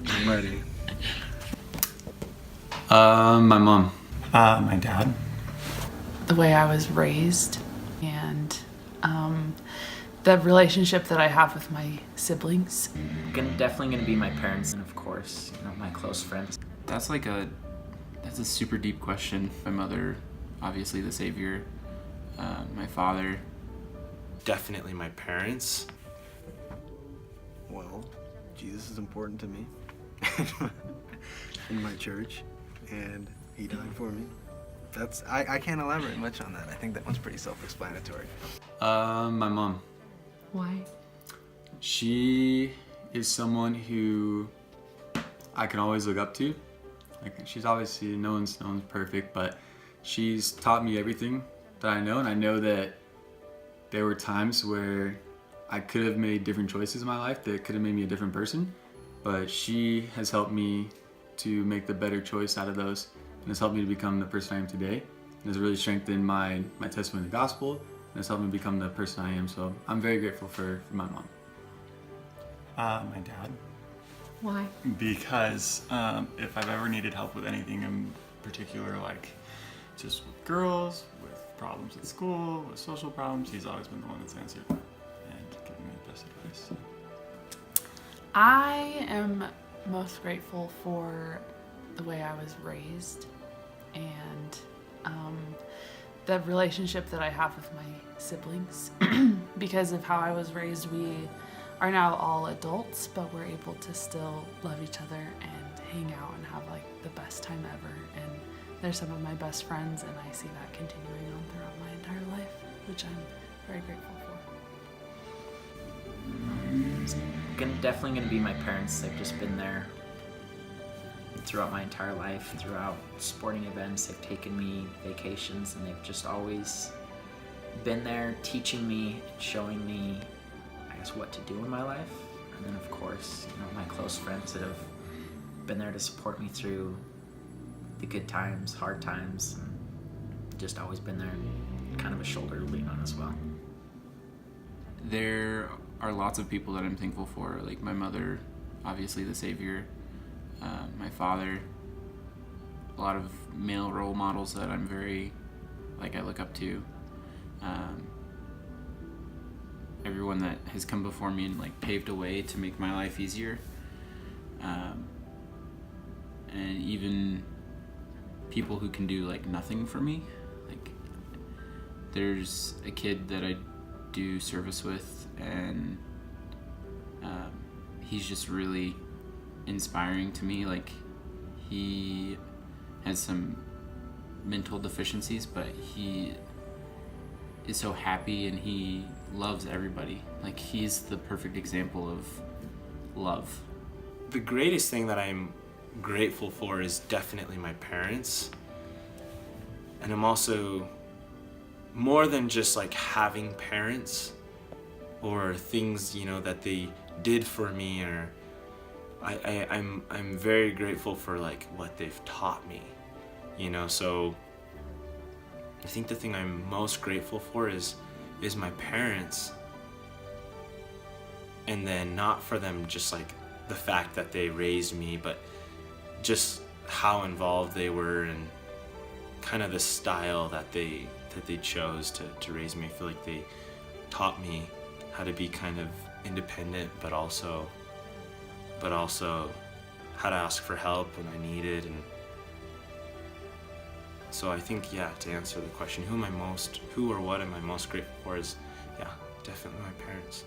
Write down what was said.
I'm ready. My mom. My dad. The way I was raised and the relationship that I have with my siblings. Definitely gonna be my parents and of course, my close friends. That's a super deep question. My mother, obviously the savior. My father. Definitely my parents. Well, Jesus is important to me in my church, and he died for me. I can't elaborate much on that. I think that one's pretty self-explanatory. My mom. Why? She is someone who I can always look up to. Like, she's obviously, no one's perfect, but she's taught me everything that I know, and I know that there were times where I could have made different choices in my life that could have made me a different person, but she has helped me to make the better choice out of those, and has helped me to become the person I am today, and has really strengthened my testimony in the gospel, and has helped me become the person I am. So I'm very grateful for my mom. My dad. Why? Because if I've ever needed help with anything in particular, like just with girls, with problems at school, with social problems, he's always been the one that's answered and given me the best advice. I am most grateful for the way I was raised and the relationship that I have with my siblings. Because of how I was raised, we are now all adults, but we're able to still love each other and hang out and have like the best time ever. And they're some of my best friends, and I see that continuing on throughout my entire life, which I'm very grateful for. Definitely gonna be my parents. They've just been there throughout my entire life, throughout sporting events. They've taken me vacations, and they've just always been there teaching me, showing me, I guess, what to do in my life. And then of course, my close friends that have been there to support me through the good times, hard times, and just always been there, kind of a shoulder to lean on as well. There are lots of people that I'm thankful for, like my mother, obviously the savior, my father, a lot of male role models that I'm I look up to, everyone that has come before me and paved a way to make my life easier, and even people who can do nothing for me. There's a kid that I do service with, and he's just really inspiring to me. He has some mental deficiencies, but he is so happy and he loves everybody. He's the perfect example of love. The greatest thing that I'm grateful for is definitely my parents. And I'm also more than just having parents or things that they did for me, or I'm very grateful for what they've taught me, so I think the thing I'm most grateful for is my parents, and then not for them just the fact that they raised me, but just how involved they were and kind of the style that they chose to raise me. I feel like they taught me how to be kind of independent, but also how to ask for help when I need it. And so I think, to answer the question, who or what am I most grateful for is, definitely my parents.